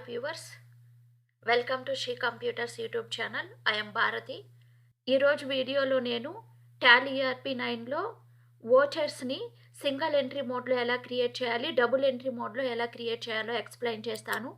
viewers, welcome to She Computers YouTube channel. I am Bharati. ఈరోజు వీడియోలో నేను Tally ERP9లో వోచర్స్ని single entry మోడ్లో ఎలా క్రియేట్ చేయాలి, డబుల్ ఎంట్రీ మోడ్లో ఎలా క్రియేట్ చేయాలో ఎక్స్ప్లెయిన్ చేస్తాను.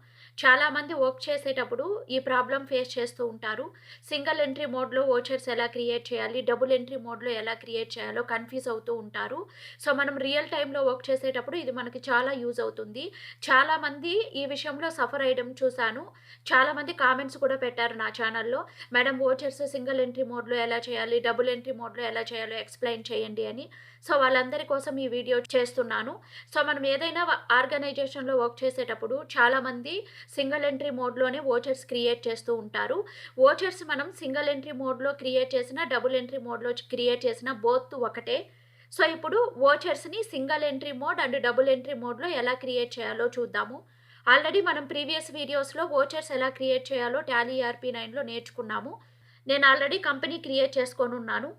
చాలామంది వర్క్ చేసేటప్పుడు ఈ ప్రాబ్లం ఫేస్ చేస్తూ ఉంటారు. సింగిల్ ఎంట్రీ మోడ్లో వోచర్స్ ఎలా క్రియేట్ చేయాలి, డబుల్ ఎంట్రీ మోడ్లో ఎలా క్రియేట్ చేయాలో కన్ఫ్యూజ్ అవుతూ ఉంటారు. సో మనం రియల్ టైంలో వర్క్ చేసేటప్పుడు ఇది మనకి చాలా యూజ్ అవుతుంది. చాలామంది ఈ విషయంలో సఫర్ అయ్యడం చూశాను. చాలామంది కామెంట్స్ కూడా పెట్టారు నా ఛానల్లో, మేడం వోచర్స్ సింగిల్ ఎంట్రీ మోడ్లో ఎలా చేయాలి, డబుల్ ఎంట్రీ మోడ్లో ఎలా చేయాలో ఎక్స్ప్లెయిన్ చేయండి అని. సో వాళ్ళందరి కోసం ఈ వీడియో చేస్తున్నాను. సో మనం ఏదైనా ఆర్గనైజేషన్లో వర్క్ చేసేటప్పుడు చాలామంది సింగిల్ ఎంట్రీ మోడ్లోనే వోచర్స్ క్రియేట్ చేస్తూ ఉంటారు. వోచర్స్ మనం సింగిల్ ఎంట్రీ మోడ్లో క్రియేట్ చేసిన, డబుల్ ఎంట్రీ మోడ్లో క్రియేట్ చేసిన బోత్ ఒకటే. సో ఇప్పుడు వోచర్స్ని single entry mode and double entry మోడ్లో ఎలా క్రియేట్ చేయాలో చూద్దాము. ఆల్రెడీ మనం ప్రీవియస్ వీడియోస్లో వోచర్స్ ఎలా క్రియేట్ చేయాలో టాలీ ERP9లో నేర్చుకున్నాము. నేను ఆల్రెడీ కంపెనీ క్రియేట్ చేసుకొని ఉన్నాను.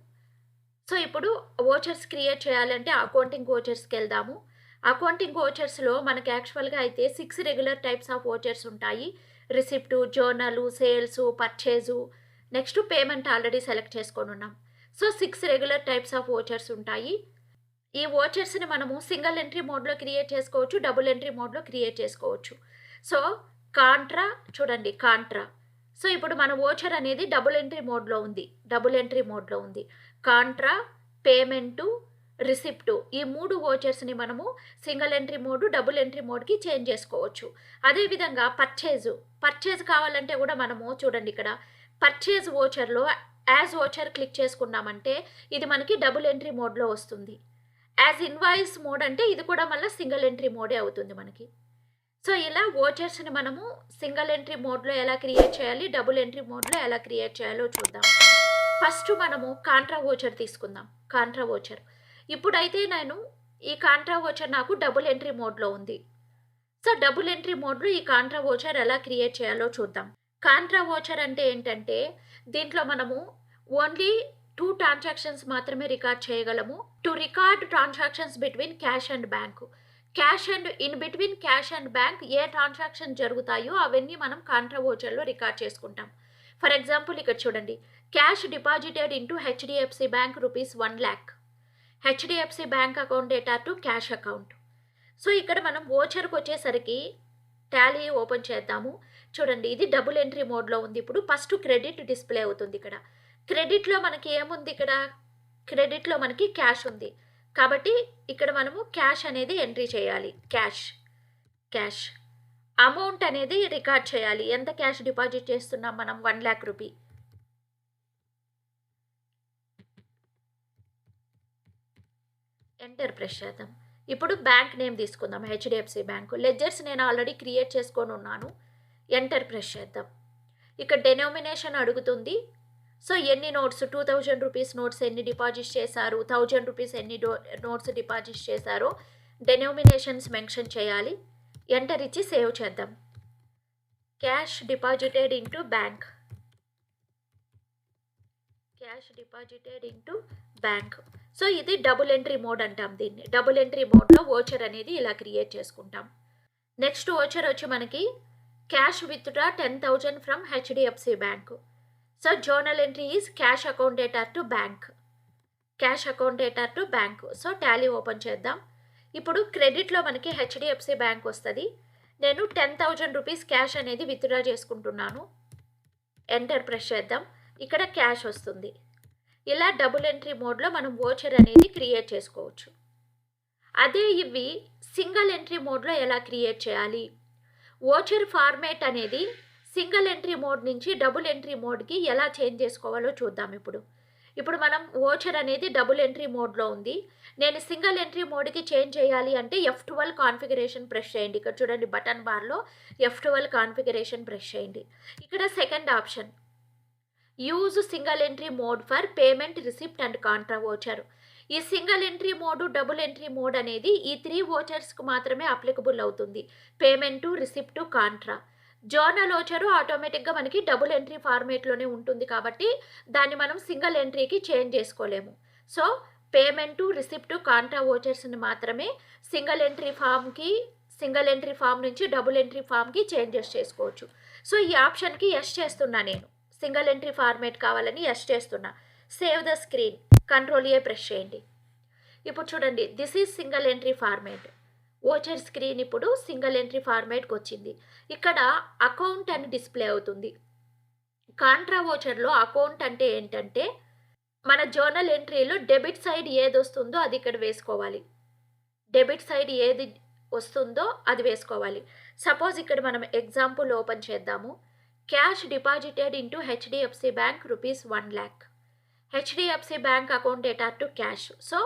సో ఇప్పుడు వోచర్స్ క్రియేట్ చేయాలంటే అకౌంటింగ్ వోచర్స్కి వెళ్దాము. అకౌంటింగ్ వోచర్స్లో మనకి యాక్చువల్గా అయితే 6 రెగ్యులర్ టైప్స్ ఆఫ్ వోచర్స్ ఉంటాయి. Receipt, జర్నలు, sales, purchase, next payment already select చేసుకొని ఉన్నాం. So 6 regular types of vouchers ఉంటాయి. ఈ వోచర్స్ని మనము సింగిల్ ఎంట్రీ మోడ్లో క్రియేట్ చేసుకోవచ్చు, డబుల్ ఎంట్రీ మోడ్లో క్రియేట్ చేసుకోవచ్చు. సో కాంట్రా చూడండి, కాంట్రా. సో ఇప్పుడు మన వోచర్ అనేది డబుల్ ఎంట్రీ మోడ్లో ఉంది. కాంట్రా, పేమెంటు, రిసిప్టు, ఈ 3 వోచర్స్ని మనము single entry mode, double entry మోడ్కి చేంజ్ చేసుకోవచ్చు. అదేవిధంగా పర్చేజ్ కావాలంటే కూడా మనము చూడండి, ఇక్కడ పర్చేజ్ వోచర్లో యాజ్ వోచర్ క్లిక్ చేసుకున్నామంటే ఇది మనకి డబుల్ ఎంట్రీ మోడ్లో వస్తుంది. యాజ్ ఇన్వాయిస్ మోడ్ అంటే ఇది కూడా మళ్ళీ సింగిల్ ఎంట్రీ మోడే అవుతుంది మనకి. సో ఇలా వోచర్స్ని మనము సింగిల్ ఎంట్రీ మోడ్లో ఎలా క్రియేట్ చేయాలి, డబుల్ ఎంట్రీ మోడ్లో ఎలా క్రియేట్ చేయాలో చూద్దాం. ఫస్ట్ మనము కాంట్రా వోచర్ తీసుకుందాం. కాంట్రా వోచర్ ఇప్పుడైతే నేను ఈ కాంట్రా వోచర్ నాకు డబుల్ ఎంట్రీ మోడ్లో ఉంది. సో డబుల్ ఎంట్రీ మోడ్లో ఈ కాంట్రా వోచర్ ఎలా క్రియేట్ చేయాలో చూద్దాం. కాంట్రా వోచర్ అంటే ఏంటంటే దీంట్లో మనము ఓన్లీ 2 ట్రాన్సాక్షన్స్ మాత్రమే రికార్డ్ చేయగలము. To record transactions between cash and bank, cash and in between cash and bank A transaction జరుగుతాయో అవన్నీ మనం కాంట్రా వోచర్లో రికార్డ్ చేసుకుంటాం. ఫర్ ఎగ్జాంపుల్ ఇక్కడ చూడండి, cash deposited into HDFC bank ₹1 lakh, HDFC bank account data to cash account. So ఇక్కడ మనం వోచర్కి వచ్చేసరికి Tally open చేద్దాము. చూడండి, ఇది డబుల్ ఎంట్రీ మోడ్లో ఉంది. ఇప్పుడు ఫస్ట్ క్రెడిట్ డిస్ప్లే అవుతుంది. ఇక్కడ క్రెడిట్లో మనకి ఏముంది, ఇక్కడ క్రెడిట్లో మనకి క్యాష్ ఉంది కాబట్టి ఇక్కడ మనము క్యాష్ అనేది ఎంట్రీ చేయాలి. క్యాష్ అమౌంట్ అనేది రికార్డ్ చేయాలి. ఎంత క్యాష్ డిపాజిట్ చేస్తున్నాం మనం, 1 lakh రూపీ. ఎంటర్ ప్రెస్ చేద్దాం. ఇప్పుడు బ్యాంక్ నేమ్ తీసుకుందాం, HDFC బ్యాంకు. లెడ్జర్స్ నేను ఆల్రెడీ క్రియేట్ చేసుకొని ఉన్నాను. ఎంటర్ ప్రెస్ చేద్దాం. ఇక్కడ డెనోమినేషన్ అడుగుతుంది. సో ఎన్ని నోట్స్, 2000 రూపీస్ నోట్స్ ఎన్ని డిపాజిట్ చేశారు, 1000 రూపీస్ ఎన్ని నోట్స్ డిపాజిట్ చేశారో డెనోమినేషన్స్ మెన్షన్ చేయాలి. ఎంటర్ ఇచ్చి సేవ్ చేద్దాం. Cash deposited into bank, so ఇది డబుల్ ఎంట్రీ మోడ్ అంటాం దీన్ని. డబుల్ ఎంట్రీ మోడ్లో వోచర్ అనేది ఇలా క్రియేట్ చేసుకుంటాం. నెక్స్ట్ వోచర్ వచ్చి మనకి cash withdraw 10,000 from HDFC bank. So journal entry is cash account data to bank. So Tally open చేద్దాం. ఇప్పుడు క్రెడిట్లో మనకి HDFC బ్యాంక్ వస్తుంది. నేను 10,000 రూపీస్ క్యాష్ అనేది విత్డ్రా చేసుకుంటున్నాను. ఎంటర్ ప్రెస్ చేద్దాం. ఇక్కడ క్యాష్ వస్తుంది. ఇలా డబుల్ ఎంట్రీ మోడ్లో మనం వోచర్ అనేది క్రియేట్ చేసుకోవచ్చు. అదే ఇవి సింగిల్ ఎంట్రీ మోడ్లో ఎలా క్రియేట్ చేయాలి, వోచర్ ఫార్మేట్ అనేది సింగిల్ ఎంట్రీ మోడ్ నుంచి డబుల్ ఎంట్రీ మోడ్కి ఎలా చేంజ్ చేసుకోవాలో చూద్దాం. ఇప్పుడు మనం వోచర్ అనేది డబుల్ ఎంట్రీ మోడ్లో ఉంది. నేను సింగిల్ ఎంట్రీ మోడ్కి చేంజ్ చేయాలి అంటే F12 కాన్ఫిగరేషన్ ప్రెస్ చేయండి. ఇక్కడ చూడండి, బటన్ బార్లో F12 కాన్ఫిగరేషన్ ప్రెస్ చేయండి. ఇక్కడ second option use single entry mode for payment, receipt and contra voucher. ఈ single entry mode, double entry mode అనేది ఈ 3 వోచర్స్కి మాత్రమే అప్లికబుల్ అవుతుంది. Payment, receipt, contra. Journal voucher ఆటోమేటిక్గా మనకి డబుల్ ఎంట్రీ ఫార్మేట్లోనే ఉంటుంది కాబట్టి దాన్ని మనం సింగిల్ ఎంట్రీకి చేంజ్ చేసుకోలేము. సో పేమెంటు, రిసిప్టు, కాంట్రా వోచర్స్ని మాత్రమే సింగిల్ ఎంట్రీ ఫామ్కి సింగిల్ ఎంట్రీ ఫామ్ నుంచి డబుల్ ఎంట్రీ ఫామ్కి చేంజెస్ చేసుకోవచ్చు. సో ఈ ఆప్షన్కి ఎస్ చేస్తున్నా నేను. సింగిల్ ఎంట్రీ ఫార్మేట్ కావాలని ఎస్ చేస్తున్నా. Save the screen, control A press చేయండి. ఇప్పుడు చూడండి, this is single entry format. Voucher screen ఇప్పుడు సింగిల్ ఎంట్రీ ఫార్మేట్కి వచ్చింది. ఇక్కడ అకౌంట్ అని డిస్ప్లే అవుతుంది. కాంట్రా ఓచర్లో అకౌంట్ అంటే ఏంటంటే మన జర్నల్ ఎంట్రీలో డెబిట్ సైడ్ ఏది వస్తుందో అది ఇక్కడ వేసుకోవాలి. డెబిట్ సైడ్ ఏది వస్తుందో అది వేసుకోవాలి. సపోజ్ ఇక్కడ మనం ఎగ్జాంపుల్ ఓపెన్ చేద్దాము. Cash deposited into HDFC bank ₹1 lakh. HDFC bank account data to cash. So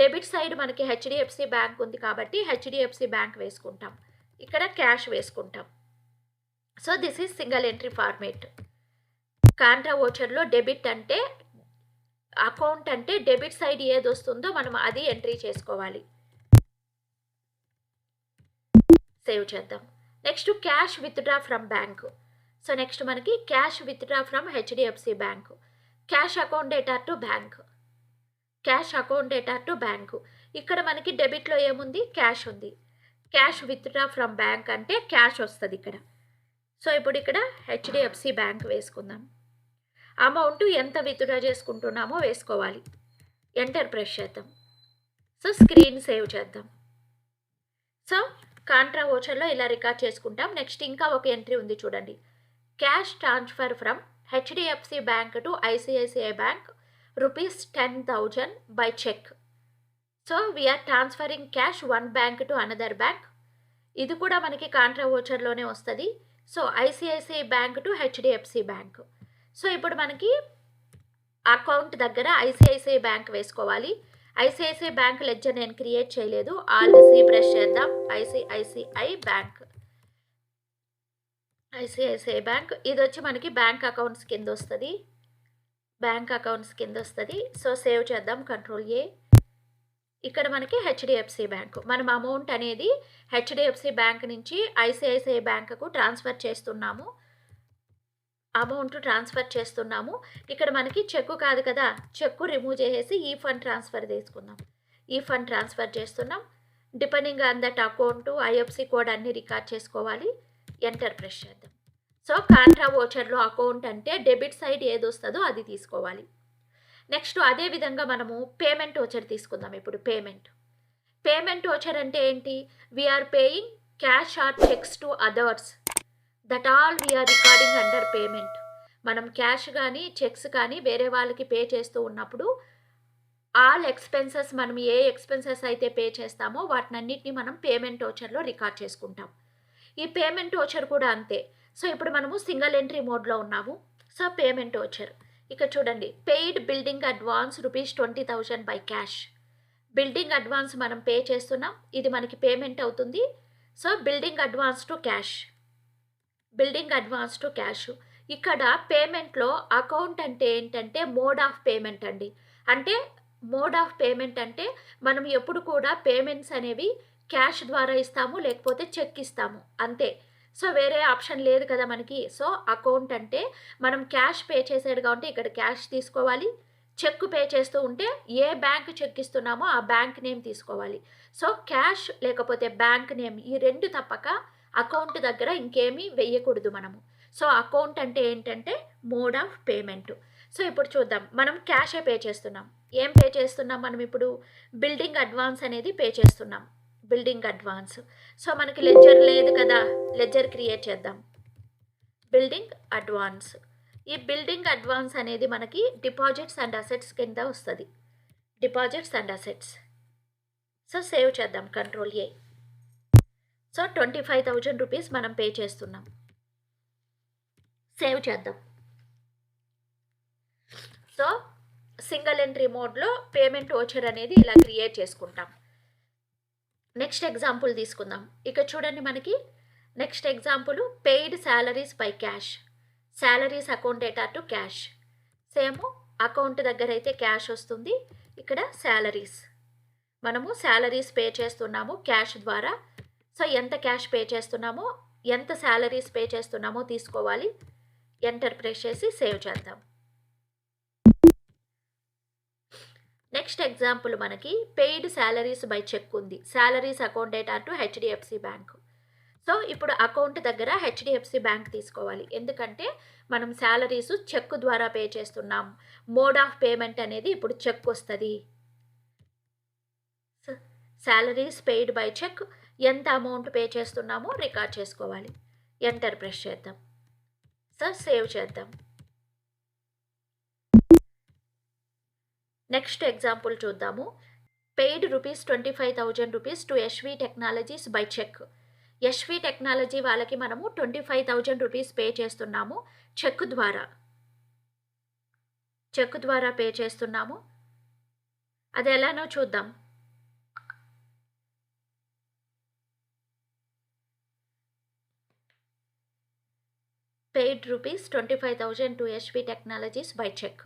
debit side మనకి హెచ్డిఎఫ్సి బ్యాంక్ ఉంది కాబట్టి హెచ్డిఎఫ్సి బ్యాంక్ వేసుకుంటాం, ఇక్కడ క్యాష్ వేసుకుంటాం. So this is single entry format. Contra ఓచర్లో డెబిట్ అంటే అకౌంట్ అంటే డెబిట్ సైడ్ ఏది వస్తుందో మనం అది ఎంట్రీ చేసుకోవాలి. సేవ్ చేద్దాం. Next cash withdraw from bank. So next మనకి cash withdraw from HDFC bank. Cash account data to bank. Cash account data to bank. ఇక్కడ మనకి డెబిట్లో ఏముంది, క్యాష్ ఉంది. క్యాష్ విత్డ్రా ఫ్రమ్ బ్యాంక్ అంటే క్యాష్ వస్తుంది ఇక్కడ. సో ఇప్పుడు ఇక్కడ హెచ్డిఎఫ్సి బ్యాంక్ వేసుకుందాం. అమౌంట్ ఎంత విత్డ్రా చేసుకుంటున్నామో వేసుకోవాలి. ఎంటర్ ప్రెస్ చేద్దాం. సో స్క్రీన్ సేవ్ చేద్దాం. సో కాంట్రా ఓచర్లో ఇలా రికార్డ్ చేసుకుంటాం. నెక్స్ట్ ఇంకా ఒక ఎంట్రీ ఉంది చూడండి. Cash transfer from HDFC bank to ICICI bank ₹10,000 by check. So we're transferring cash one bank to another bank. ఇది కూడా మనకి కాంట్రా ఓచర్లోనే వస్తుంది. So ICICI bank to HDFC bank. So ఇప్పుడు మనకి అకౌంట్ దగ్గర ఐసిఐసిఐ బ్యాంక్ వేసుకోవాలి. ఐసిఐసిఐ బ్యాంక్ లెడ్జర్ నేను create చేయలేదు. ఆల్ట్ సి ప్రెస్ చేద్దాం. ICICI bank. ఐసిఐసిఐ బ్యాంక్ ఇది వచ్చి మనకి బ్యాంక్ అకౌంట్స్ కింద వస్తుంది. బ్యాంక్ అకౌంట్స్ కింద వస్తుంది. సో సేవ్ చేద్దాం, కంట్రోల్ ఏ. ఇక్కడ మనకి హెచ్డిఎఫ్సి బ్యాంక్. మనం అమౌంట్ అనేది హెచ్డిఎఫ్సి బ్యాంక్ నుంచి ఐసిఐసిఐ బ్యాంకుకు ట్రాన్స్ఫర్ చేస్తున్నాము. అమౌంట్ ట్రాన్స్ఫర్ చేస్తున్నాము. ఇక్కడ మనకి చెక్కు కాదు కదా, చెక్కు రిమూవ్ చేసేసి ఈ ఫండ్ ట్రాన్స్ఫర్ తీసుకుందాం. ఈ ఫండ్ ట్రాన్స్ఫర్ చేస్తున్నాం. Depending on that account IFC code అన్ని రికార్డ్ చేసుకోవాలి. ఎంటర్ ప్రెస్ చేద్దాం. సో కాంట్రా ఓచర్లో అకౌంట్ అంటే డెబిట్ సైడ్ ఏది వస్తుందో అది తీసుకోవాలి. నెక్స్ట్ అదేవిధంగా మనము పేమెంట్ ఓచర్ తీసుకుందాం. ఇప్పుడు పేమెంట్ ఓచర్ అంటే ఏంటి, we're paying cash or cheques to others, that all we're recording under payment. మనం క్యాష్ కానీ చెక్స్ కానీ వేరే వాళ్ళకి పే చేస్తూ ఉన్నప్పుడు ఆల్ ఎక్స్పెన్సెస్ మనం ఏ ఎక్స్పెన్సెస్ అయితే పే చేస్తామో వాటినన్నిటిని మనం పేమెంట్ ఓచర్లో రికార్డ్ చేసుకుంటాం. ఈ పేమెంట్ ఓచర్ కూడా అంతే. సో ఇప్పుడు మనము సింగిల్ ఎంట్రీ మోడ్లో ఉన్నాము. సో పేమెంట్ ఓచర్ ఇక్కడ చూడండి, paid building advance ₹20,000 by cash. Building advance మనం పే చేస్తున్నాం, ఇది మనకి పేమెంట్ అవుతుంది. So building advance to cash. Building advance to cash. ఇక్కడ పేమెంట్లో అకౌంట్ అంటే ఏంటంటే మోడ్ ఆఫ్ పేమెంట్ అండి. అంటే మోడ్ ఆఫ్ పేమెంట్ అంటే మనం ఎప్పుడు కూడా పేమెంట్స్ అనేవి క్యాష్ ద్వారా ఇస్తాము, లేకపోతే చెక్ ఇస్తాము అంతే. సో వేరే ఆప్షన్ లేదు కదా మనకి. సో అకౌంట్ అంటే మనం క్యాష్ పే చేసేడుగా ఉంటే ఇక్కడ క్యాష్ తీసుకోవాలి. చెక్ పే చేస్తూ ఉంటే ఏ బ్యాంక్ చెక్ ఇస్తున్నామో ఆ బ్యాంక్ నేమ్ తీసుకోవాలి. సో క్యాష్ లేకపోతే బ్యాంక్ నేమ్ ఈ రెండు తప్పక అకౌంట్ దగ్గర ఇంకేమీ వెయ్యకూడదు మనము. సో అకౌంట్ అంటే ఏంటంటే మోడ్ ఆఫ్ పేమెంట్. సో ఇప్పుడు చూద్దాం, మనం క్యాషే పే చేస్తున్నాం. ఏం పే చేస్తున్నాం మనం ఇప్పుడు, బిల్డింగ్ అడ్వాన్స్ అనేది పే చేస్తున్నాం. Building advance. సో మనకి లెడ్జర్ లేదు కదా, లెడ్జర్ క్రియేట్ చేద్దాం. Building advance. ఈ బిల్డింగ్ అడ్వాన్స్ అనేది మనకి డిపాజిట్స్ అండ్ అసెట్స్ కింద వస్తుంది. Deposits and assets. So save చేద్దాం, కంట్రోల్ ఏ. సో ₹25,000 మనం పే చేస్తున్నాం. సేవ్ చేద్దాం. సో సింగిల్ ఎంట్రీ మోడ్లో పేమెంట్ ఓచర్ అనేది ఇలా క్రియేట్ చేసుకుంటాం. నెక్స్ట్ ఎగ్జాంపుల్ తీసుకుందాం. ఇక్కడ చూడండి మనకి next example, paid salaries by cash. Salaries account data to cash. Same account దగ్గర అయితే క్యాష్ వస్తుంది, ఇక్కడ శాలరీస్. మనము శాలరీస్ పే చేస్తున్నాము క్యాష్ ద్వారా. సో ఎంత క్యాష్ పే చేస్తున్నామో, ఎంత శాలరీస్ పే చేస్తున్నామో తీసుకోవాలి. ఎంటర్ ప్రెస్ చేసి సేవ్ చేద్దాం. నెక్స్ట్ ఎగ్జాంపుల్ మనకి పెయిడ్ శాలరీస్ బై చెక్ ఉంది. Salaries account data to HDFC bank. So ఇప్పుడు అకౌంట్ దగ్గర హెచ్డిఎఫ్సి బ్యాంక్ తీసుకోవాలి, ఎందుకంటే మనం శాలరీస్ చెక్ ద్వారా పే చేస్తున్నాం. మోడ్ ఆఫ్ పేమెంట్ అనేది ఇప్పుడు చెక్ వస్తుంది. శాలరీస్ పెయిడ్ బై చెక్, ఎంత అమౌంట్ పే చేస్తున్నామో రికార్డ్ చేసుకోవాలి. ఎంటర్ ప్రెస్ చేద్దాం. సో సేవ్ చేద్దాం. నెక్స్ట్ ఎగ్జాంపుల్ చూద్దాము. Paid ₹25,000 to SV technologies by cheque. SV technology వాళ్ళకి మనము ₹25,000 పే చేస్తున్నాము చెక్ ద్వారా పే చేస్తున్నాము. అది ఎలానో చూద్దాం. Paid ₹25,000 to SV technologies by cheque.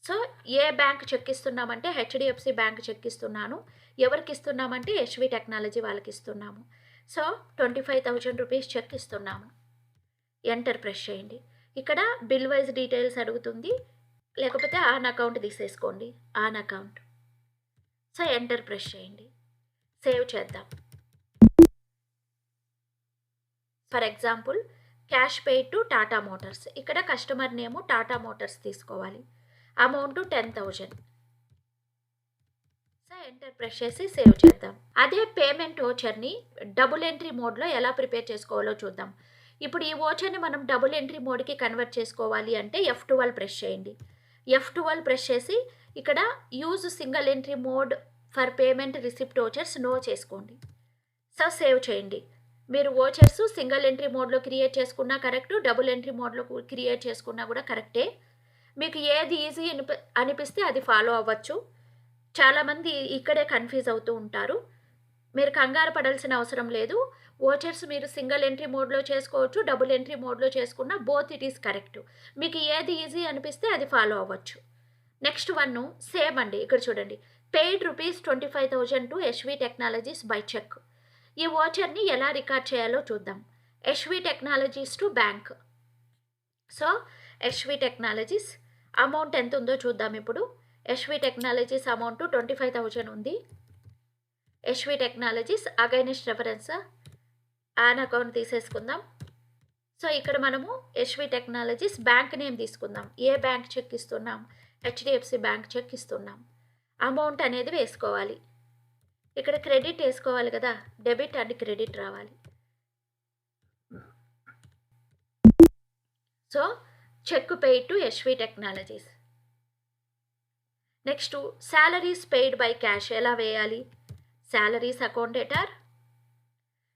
So ఏ బ్యాంక్ చెక్ ఇస్తున్నామంటే హెచ్డిఎఫ్సి బ్యాంక్ చెక్ ఇస్తున్నాను. ఎవరికి ఇస్తున్నామంటే ఎస్వి టెక్నాలజీ వాళ్ళకి ఇస్తున్నాము. సో ₹25,000 చెక్ ఇస్తున్నాము. ఎంటర్ ప్రెస్ చేయండి. ఇక్కడ బిల్ వైజ్ డీటెయిల్స్ అడుగుతుంది, లేకపోతే ఆన్ అకౌంట్ తీసేసుకోండి, on account. So enter press చేయండి. సేవ్ చేద్దాం. For example cash paid to Tata Motors. ఇక్కడ కస్టమర్ నేము టాటా మోటార్స్ తీసుకోవాలి. అమౌంట్ 10,000. సో ఎంటర్ ప్రెస్ చేసి సేవ్ చేద్దాం. అదే పేమెంట్ ఓచర్ని డబుల్ ఎంట్రీ మోడ్లో ఎలా ప్రిపేర్ చేసుకోవాలో చూద్దాం. ఇప్పుడు ఈ ఓచర్ని మనం డబుల్ ఎంట్రీ మోడ్కి కన్వర్ట్ చేసుకోవాలి అంటే F12 ప్రెస్ చేయండి. F12 ప్రెస్ చేసి ఇక్కడ use single entry mode for payment receipt vouchers no చేసుకోండి. సో సేవ్ చేయండి. మీరు ఓచర్స్ సింగిల్ ఎంట్రీ మోడ్లో క్రియేట్ చేసుకున్నా కరెక్ట్, డబుల్ ఎంట్రీ మోడ్లో క్రియేట్ చేసుకున్నా కూడా కరెక్టే. మీకు ఏది ఈజీ అనిపిస్తే అది ఫాలో అవ్వచ్చు. చాలామంది ఇక్కడే కన్ఫ్యూజ్ అవుతూ ఉంటారు. మీరు కంగారు పడాల్సిన అవసరం లేదు. ఓచర్స్ మీరు సింగిల్ ఎంట్రీ మోడ్లో చేసుకోవచ్చు, డబుల్ ఎంట్రీ మోడ్లో చేసుకున్న బోత్ ఇట్ ఈస్ కరెక్ట్. మీకు ఏది ఈజీ అనిపిస్తే అది ఫాలో అవ్వచ్చు. నెక్స్ట్ వన్ సేమ్ అండి. ఇక్కడ చూడండి, paid ₹25,000 to SV technologies by cheque. ఈ ఓచర్ని ఎలా రికార్డ్ చేయాలో చూద్దాం. SV technologies to bank. So SV technologies amount ఎంత ఉందో చూద్దాం. ఇప్పుడు ఎస్వి టెక్నాలజీస్ అమౌంట్ 25,000 ఉంది. SV technologies against reference on account తీసేసుకుందాం. సో ఇక్కడ మనము ఎస్వి టెక్నాలజీస్ బ్యాంక్ నేమ్ తీసుకుందాం. ఏ బ్యాంక్ చెక్ ఇస్తున్నాం? హెచ్డిఎఫ్సి బ్యాంక్ చెక్ ఇస్తున్నాం. అమౌంట్ అనేది వేసుకోవాలి. ఇక్కడ క్రెడిట్ వేసుకోవాలి కదా, డెబిట్ అండ్ క్రెడిట్ రావాలి. So cheque paid to SV technologies. Next salaries paid by cash ఎలా వేయాలి? శాలరీస్ అకౌంట్ డేటర్,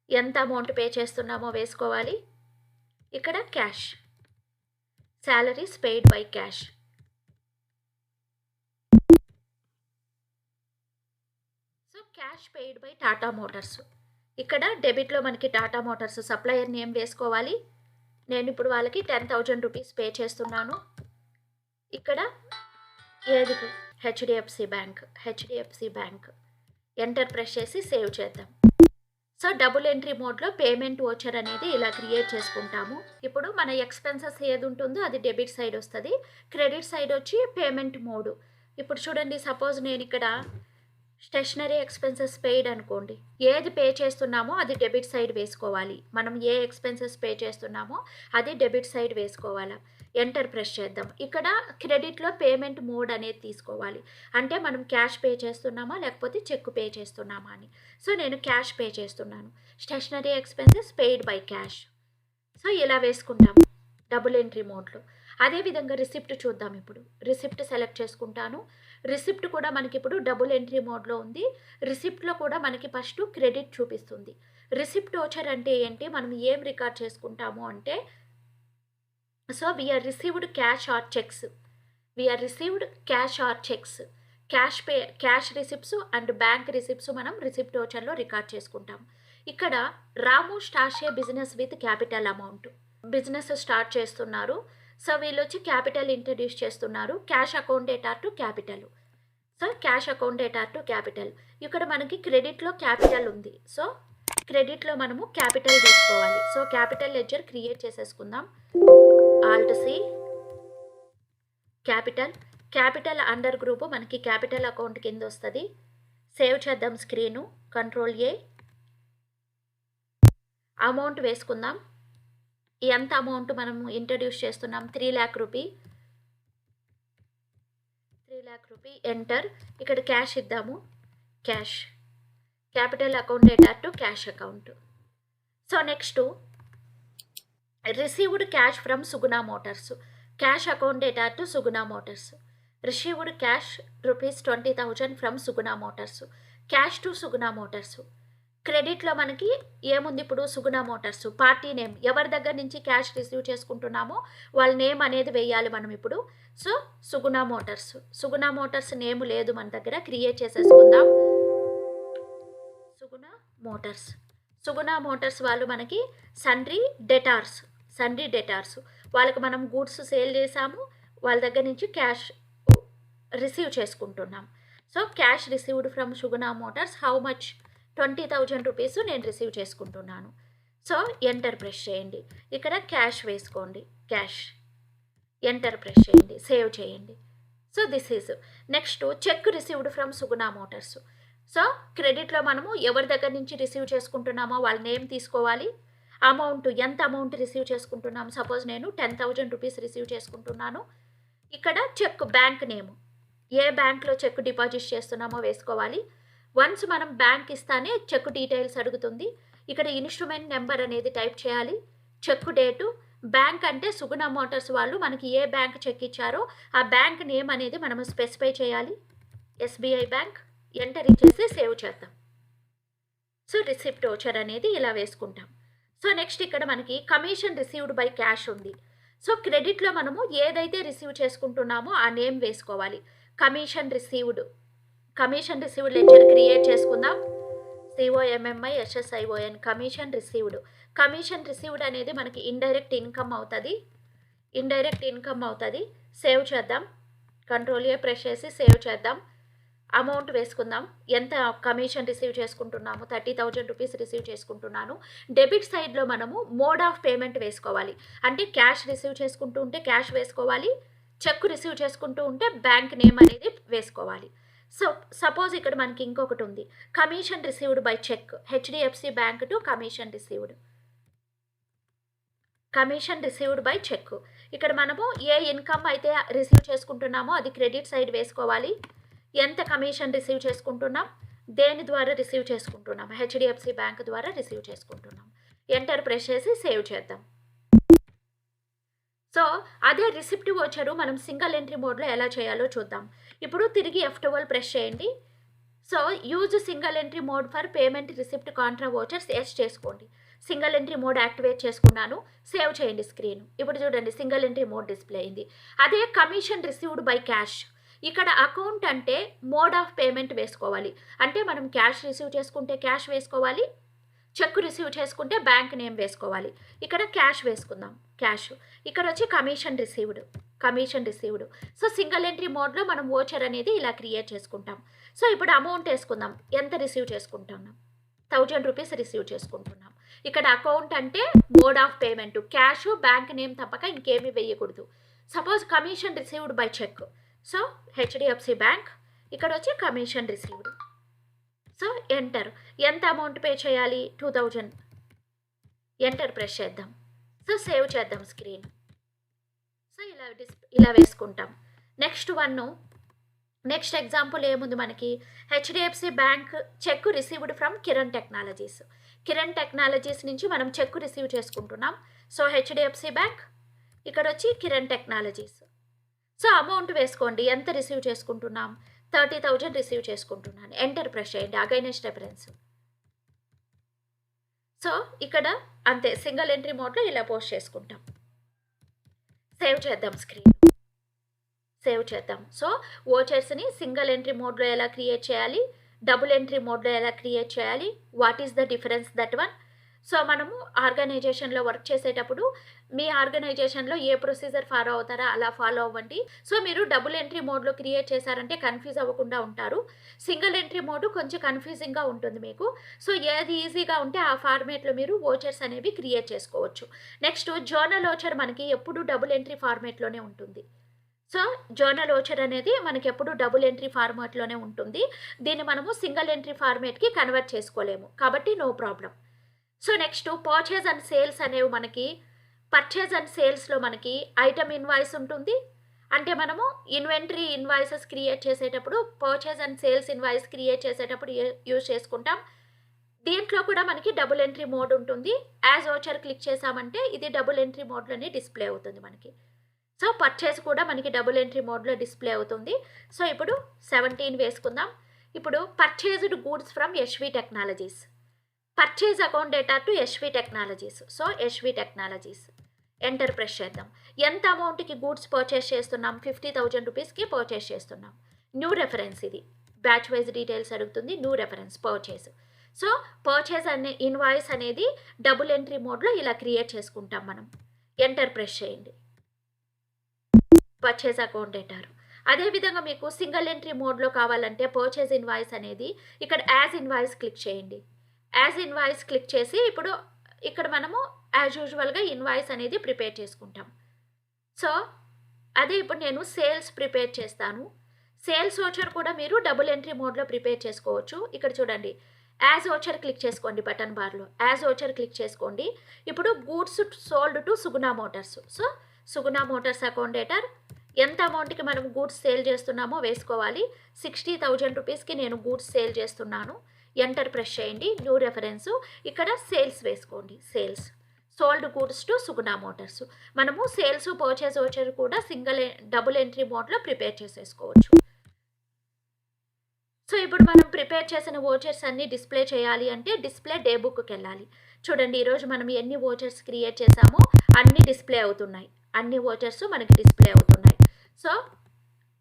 ఎంత అమౌంట్ పే చేస్తున్నామో వేసుకోవాలి. ఇక్కడ cash, salaries paid by cash. So cash paid by Tata Motors. ఇక్కడ డెబిట్లో మనకి టాటా మోటార్స్ సప్లయర్ నేమ్ వేసుకోవాలి. నేను ఇప్పుడు వాళ్ళకి ₹10,000 పే చేస్తున్నాను. ఇక్కడ ఏది? HDFC bank. ఎంటర్ ప్రెస్ చేసి సేవ్ చేద్దాం. సో డబుల్ ఎంట్రీ మోడ్లో పేమెంట్ ఓచర్ అనేది ఇలా క్రియేట్ చేసుకుంటాము. ఇప్పుడు మన ఎక్స్పెన్సెస్ ఏది ఉంటుందో అది డెబిట్ సైడ్ వస్తుంది, క్రెడిట్ సైడ్ వచ్చి పేమెంట్ మోడ్. ఇప్పుడు చూడండి, సపోజ్ నేను ఇక్కడ స్టేషనరీ ఎక్స్పెన్సెస్ పెయిడ్ అనుకోండి. ఏది పే చేస్తున్నామో అది డెబిట్ సైడ్ వేసుకోవాలి. మనం ఏ ఎక్స్పెన్సెస్ పే చేస్తున్నామో అది డెబిట్ సైడ్ వేసుకోవాలా. ఎంటర్ ప్రెస్ చేద్దాం. ఇక్కడ క్రెడిట్లో పేమెంట్ మోడ్ అనేది తీసుకోవాలి. అంటే మనం క్యాష్ పే చేస్తున్నామా లేకపోతే చెక్ పే చేస్తున్నామా అని. సో నేను క్యాష్ పే చేస్తున్నాను. Stationery expenses paid by cash. So ఇలా వేసుకుంటాం డబుల్ ఎంట్రీ మోడ్లో. అదేవిధంగా రిసిప్ట్ చూద్దాం. ఇప్పుడు రిసిప్ట్ సెలెక్ట్ చేసుకుంటాను. రిసిప్ట్ కూడా మనకి ఇప్పుడు డబుల్ ఎంట్రీ మోడ్లో ఉంది. రిసిప్ట్లో కూడా మనకి ఫస్ట్ క్రెడిట్ చూపిస్తుంది. రిసిప్ట్ ఓచర్ అంటే ఏంటి, మనం ఏం రికార్డ్ చేసుకుంటాము అంటే, so we are received cash or cheques. Cash receipts and bank receipts మనం రిసిప్ట్ ఓచర్లో రికార్డ్ చేసుకుంటాం. ఇక్కడ Ramu starts a business with capital amount. Business start చేస్తున్నారు. సో వీళ్ళు వచ్చి క్యాపిటల్ ఇంట్రడ్యూస్ చేస్తున్నారు. Cash account data to capital. So cash account data to capital. ఇక్కడ మనకి క్రెడిట్లో క్యాపిటల్ ఉంది. సో క్రెడిట్లో మనము క్యాపిటల్ తీసుకోవాలి. సో క్యాపిటల్ లెడ్జర్ క్రియేట్ చేసేసుకుందాం. Alt C capital under group మనకి క్యాపిటల్ అకౌంట్ కింద వస్తుంది. సేవ్ చేద్దాం స్క్రీను. Control A. అమౌంట్ వేసుకుందాం. ఎంత అమౌంట్ మనము ఇంట్రడ్యూస్ చేస్తున్నాం? 3 lakh rupee. 3 lakh rupee. Enter. ఇక్కడ క్యాష్ ఇద్దాము. Cash. Capital account data to cash account. So next received cash from Suguna Motors. Cash account data to Suguna Motors. Received cash ₹20,000 from Suguna Motors. Cash to Suguna Motors. క్రెడిట్లో మనకి ఏముంది ఇప్పుడు? సుగుణ మోటార్స్. పార్టీ నేమ్, ఎవరి దగ్గర నుంచి క్యాష్ రిసీవ్ చేసుకుంటున్నామో వాళ్ళ నేమ్ అనేది వేయాలి మనం ఇప్పుడు. సో సుగుణ మోటార్స్. సుగుణ మోటార్స్ నేమ్ లేదు మన దగ్గర, క్రియేట్ చేసేసుకుందాం. సుగుణ మోటార్స్. సుగుణ మోటార్స్ వాళ్ళు మనకి సన్రీ డెటార్స్. వాళ్ళకి మనం గూడ్స్ సేల్ చేసాము, వాళ్ళ దగ్గర నుంచి క్యాష్ రిసీవ్ చేసుకుంటున్నాం. So cash received from Suguna Motors how much? 20,000 rupees నేను రిసీవ్ చేసుకుంటున్నాను. సో ఎంటర్ ప్రెస్ చేయండి. ఇక్కడ క్యాష్ వేసుకోండి. క్యాష్. ఎంటర్ ప్రెస్ చేయండి. సేవ్ చేయండి. So this is. Next cheque received from Suguna Motors. So క్రెడిట్లో మనము ఎవరి దగ్గర నుంచి రిసీవ్ చేసుకుంటున్నామో వాళ్ళ నేమ్ తీసుకోవాలి. అమౌంట్, ఎంత అమౌంట్ రిసీవ్ చేసుకుంటున్నాం? సపోజ్ నేను 10,000 రూపీస్ రిసీవ్ చేసుకుంటున్నాను. ఇక్కడ చెక్ బ్యాంక్ నేమ్, ఏ బ్యాంక్లో చెక్ డిపాజిట్ చేస్తున్నామో వేసుకోవాలి. వన్స్ మనం బ్యాంక్ ఇస్తానే చెక్ డీటెయిల్స్ అడుగుతుంది. ఇక్కడ ఇన్స్ట్రుమెంట్ నెంబర్ అనేది టైప్ చేయాలి. చెక్ డేటు, బ్యాంక్ అంటే సుగుణ మోటార్స్ వాళ్ళు మనకి ఏ బ్యాంక్ చెక్ ఇచ్చారో ఆ బ్యాంక్ నేమ్ అనేది మనం స్పెసిఫై చేయాలి. SBI bank. ఎంటర్ ఇచ్చేసి సేవ్ చేద్దాం. సో రిసిప్ట్ వోచర్ అనేది ఇలా వేసుకుంటాం. సో నెక్స్ట్ ఇక్కడ మనకి కమిషన్ రిసీవ్డ్ బై క్యాష్ ఉంది. సో క్రెడిట్లో మనము ఏదైతే రిసీవ్ చేసుకుంటున్నామో ఆ నేమ్ వేసుకోవాలి. కమిషన్ రిసీవ్డ్ లెడ్జర్ క్రియేట్ చేసుకుందాం. COMMISSION. కమిషన్ రిసీవ్డ్ అనేది మనకి ఇండైరెక్ట్ ఇన్కమ్ అవుతుంది. సేవ్ చేద్దాం. Ctrl+A ప్రెస్ చేసి సేవ్ చేద్దాం. అమౌంట్ వేసుకుందాం. ఎంత కమిషన్ రిసీవ్ చేసుకుంటున్నాము? 30,000 రూపీస్ రిసీవ్ చేసుకుంటున్నాను. డెబిట్ సైడ్లో మనము మోడ్ ఆఫ్ పేమెంట్ వేసుకోవాలి. అంటే క్యాష్ రిసీవ్ చేసుకుంటూ ఉంటే క్యాష్ వేసుకోవాలి, చెక్ రిసీవ్ చేసుకుంటూ ఉంటే బ్యాంక్ నేమ్ అనేది వేసుకోవాలి. సో సపోజ్ ఇక్కడ మనకి ఇంకొకటి ఉంది, commission received by cheque, HDFC bank to commission received by cheque. ఇక్కడ మనము ఏ ఇన్కమ్ అయితే రిసీవ్ చేసుకుంటున్నామో అది క్రెడిట్ సైడ్ వేసుకోవాలి. ఎంత కమిషన్ రిసీవ్ చేసుకుంటున్నాం, దేని ద్వారా రిసీవ్ చేసుకుంటున్నాం? HDFC బ్యాంక్ ద్వారా రిసీవ్ చేసుకుంటున్నాం. ఎంటర్ ప్రెస్ చేసి సేవ్ చేద్దాం. సో అదే రిసిప్ట్ వోచరు మనం సింగిల్ ఎంట్రీ మోడ్లో ఎలా చేయాలో చూద్దాం. ఇప్పుడు తిరిగి F12 ప్రెస్ చేయండి. So use single entry mode for payment receipt contra vouchers yes చేసుకోండి. సింగిల్ ఎంట్రీ మోడ్ యాక్టివేట్ చేసుకున్నాను. సేవ్ చేయండి స్క్రీన్. ఇప్పుడు చూడండి సింగిల్ ఎంట్రీ మోడ్ డిస్ప్లే అయింది. అదే కమిషన్ రిసీవ్డ్ బై క్యాష్, ఇక్కడ అకౌంట్ అంటే మోడ్ ఆఫ్ పేమెంట్ వేసుకోవాలి. అంటే మనం క్యాష్ రిసీవ్ చేసుకుంటే క్యాష్ వేసుకోవాలి, చెక్ రిసీవ్ చేసుకుంటే బ్యాంక్ నేమ్ వేసుకోవాలి. ఇక్కడ క్యాష్ వేసుకుందాం. క్యాష్. ఇక్కడ వచ్చి commission received. So single entry మోడ్లో మనం వోచర్ అనేది ఇలా క్రియేట్ చేసుకుంటాం. సో ఇప్పుడు అమౌంట్ వేసుకుందాం. ఎంత రిసీవ్ చేసుకుంటున్నాం? 1,000 రూపీస్ రిసీవ్ చేసుకుంటున్నాం. ఇక్కడ అకౌంట్ అంటే mode of payment cash, bank name తప్పక ఇంకేమీ వేయకూడదు. Suppose commission received by cheque, so HDFC bank. ఇక్కడ వచ్చి కమిషన్ రిసీవ్డ్. So enter. ఎంత అమౌంట్ పే చేయాలి? 2,000. ఎంటర్ ప్రెస్ చేద్దాం. సో సేవ్ చేద్దాం స్క్రీన్. సో ఇలా వేసుకుంటాం. నెక్స్ట్ ఎగ్జాంపుల్ ఏముంది మనకి? HDFC bank check received from Kiran technologies నుంచి మనం చెక్ రిసీవ్ చేసుకుంటున్నాం. సో HDFC బ్యాంక్, ఇక్కడ వచ్చి కిరణ్ టెక్నాలజీస్. సో అమౌంట్ వేసుకోండి. ఎంత రిసీవ్ చేసుకుంటున్నాం? 30,000 రిసీవ్ చేసుకుంటున్నాను. ఎంటర్ ప్రెస్ చేయండి. Against reference. సో ఇక్కడ అంతే, సింగిల్ ఎంట్రీ మోడ్లో ఇలా పోస్ట్ చేసుకుంటాం. సేవ్ చేద్దాం స్క్రీన్. సేవ్ చేద్దాం. సో వోచర్స్ని సింగిల్ ఎంట్రీ మోడ్లో ఎలా క్రియేట్ చేయాలి, డబుల్ ఎంట్రీ మోడ్లో ఎలా క్రియేట్ చేయాలి, what is the difference that one. So మనము ఆర్గనైజేషన్లో వర్క్ చేసేటప్పుడు మీ ఆర్గనైజేషన్లో ఏ ప్రొసీజర్ ఫాలో అవుతారో అలా ఫాలో అవ్వండి. సో మీరు డబుల్ ఎంట్రీ మోడ్లో క్రియేట్ చేశారంటే కన్ఫ్యూజ్ అవ్వకుండా ఉంటారు. సింగిల్ ఎంట్రీ మోడ్ కొంచెం కన్ఫ్యూజింగ్గా ఉంటుంది మీకు. సో ఏది ఈజీగా ఉంటే ఆ ఫార్మేట్లో మీరు వోచర్స్ అనేవి క్రియేట్ చేసుకోవచ్చు. నెక్స్ట్ జర్నల్ వోచర్ మనకి ఎప్పుడు డబుల్ ఎంట్రీ ఫార్మేట్లోనే ఉంటుంది. సో జర్నల్ వోచర్ అనేది మనకి ఎప్పుడు డబుల్ ఎంట్రీ ఫార్మాట్లోనే ఉంటుంది. దీన్ని మనము సింగిల్ ఎంట్రీ ఫార్మేట్కి కన్వర్ట్ చేసుకోలేము, కాబట్టి no problem. So next purchase and sales అనేవి మనకి పర్చేజ్ అండ్ సేల్స్లో మనకి ఐటమ్ ఇన్వాయిస్ ఉంటుంది. అంటే మనము ఇన్వెంటరీ ఇన్వాయిసెస్ క్రియేట్ చేసేటప్పుడు purchase and sales invoice create చేసేటప్పుడు యూజ్ చేసుకుంటాం. దీంట్లో కూడా మనకి డబుల్ ఎంట్రీ మోడ్ ఉంటుంది. యాజ్ ఓచర్ క్లిక్ చేసామంటే ఇది డబుల్ ఎంట్రీ మోడ్లోనే డిస్ప్లే అవుతుంది మనకి. సో పర్చేజ్ కూడా మనకి డబుల్ ఎంట్రీ మోడ్లో డిస్ప్లే అవుతుంది. సో ఇప్పుడు 17 వేసుకుందాం. ఇప్పుడు purchased goods from Yashvi technologies, purchase account data to Yashvi technologies. So Yashvi technologies enter press చేద్దాం. ఎంత అమౌంట్కి గూడ్స్ పర్చేస్ చేస్తున్నాం? 50,000 రూపీస్కి పర్చేస్ చేస్తున్నాం. న్యూ రెఫరెన్స్, ఇది బ్యాచ్ వైజ్ డీటెయిల్స్ అడుగుతుంది. New reference purchase. So purchase అనే ఇన్వాయిస్ అనేది డబుల్ ఎంట్రీ మోడ్లో ఇలా క్రియేట్ చేసుకుంటాం మనం. ఎంటర్ ప్రెస్ చేయండి. Purchase account data. అదేవిధంగా మీకు సింగిల్ ఎంట్రీ మోడ్లో కావాలంటే పర్చేజ్ ఇన్వాయిస్ అనేది ఇక్కడ యాజ్ ఇన్వాయిస్ క్లిక్ చేయండి. యాజ్ ఇన్వాయిస్ క్లిక్ చేసి ఇప్పుడు ఇక్కడ మనము యాజ్ యూజువల్గా ఇన్వాయిస్ అనేది ప్రిపేర్ చేసుకుంటాం. సో అదే ఇప్పుడు నేను సేల్స్ ప్రిపేర్ చేస్తాను. సేల్స్ ఓచర్ కూడా మీరు డబుల్ ఎంట్రీ మోడ్లో ప్రిపేర్ చేసుకోవచ్చు. ఇక్కడ చూడండి, యాజ్ ఓచర్ క్లిక్ చేసుకోండి. బటన్ బార్లో యాజ్ ఓచర్ క్లిక్ చేసుకోండి. ఇప్పుడు goods sold to Suguna Motors. So Suguna Motors account data, ఎంత అమౌంట్కి మనం గూడ్స్ సేల్ చేస్తున్నామో వేసుకోవాలి. 60,000 రూపీస్కి నేను గూడ్స్ సేల్ చేస్తున్నాను. ఎంటర్ ప్రెస్ చేయండి. న్యూ రెఫరెన్స్, ఇక్కడ సేల్స్ వేసుకోండి. Sales sold goods to Suguna Motors. మనము సేల్స్ పర్చేజ్ ఓచర్ కూడా డబుల్ ఎంట్రీ మోడ్లో ప్రిపేర్ చేసేసుకోవచ్చు. సో ఇప్పుడు మనం ప్రిపేర్ చేసిన ఓచర్స్ అన్ని డిస్ప్లే చేయాలి అంటే డిస్ప్లే డే బుక్కి వెళ్ళాలి. చూడండి, ఈరోజు మనం ఎన్ని ఓచర్స్ క్రియేట్ చేసామో అన్ని డిస్ప్లే అవుతున్నాయి. అన్ని ఓచర్స్ మనకి డిస్ప్లే అవుతున్నాయి. సో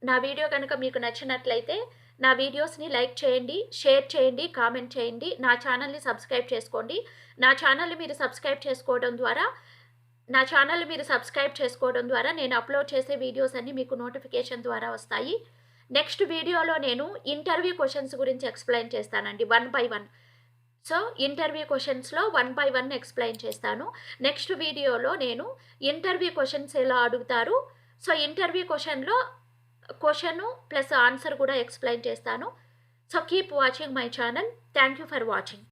నా వీడియో కనుక మీకు నచ్చినట్లయితే నా వీడియోస్ని లైక్ చేయండి, షేర్ చేయండి, కామెంట్ చేయండి. నా ఛానల్ని సబ్స్క్రైబ్ చేసుకోండి. నా ఛానల్ని మీరు సబ్స్క్రైబ్ చేసుకోవడం ద్వారా నేను అప్లోడ్ చేసే వీడియోస్ అన్నీ మీకు నోటిఫికేషన్ ద్వారా వస్తాయి. నెక్స్ట్ వీడియోలో నేను ఇంటర్వ్యూ క్వశ్చన్స్ గురించి ఎక్స్ప్లెయిన్ చేస్తానండి, 1 by 1. సో ఇంటర్వ్యూ క్వశ్చన్స్లో 1 by 1 ఎక్స్ప్లెయిన్ చేస్తాను. నెక్స్ట్ వీడియోలో నేను ఇంటర్వ్యూ క్వశ్చన్స్ ఎలా అడుగుతారు, సో ఇంటర్వ్యూ క్వశ్చన్లో క్వశ్చన్ ప్లస్ ఆన్సర్ కూడా ఎక్స్ప్లెయిన్ చేస్తాను. So keep watching my channel. Thank you for watching.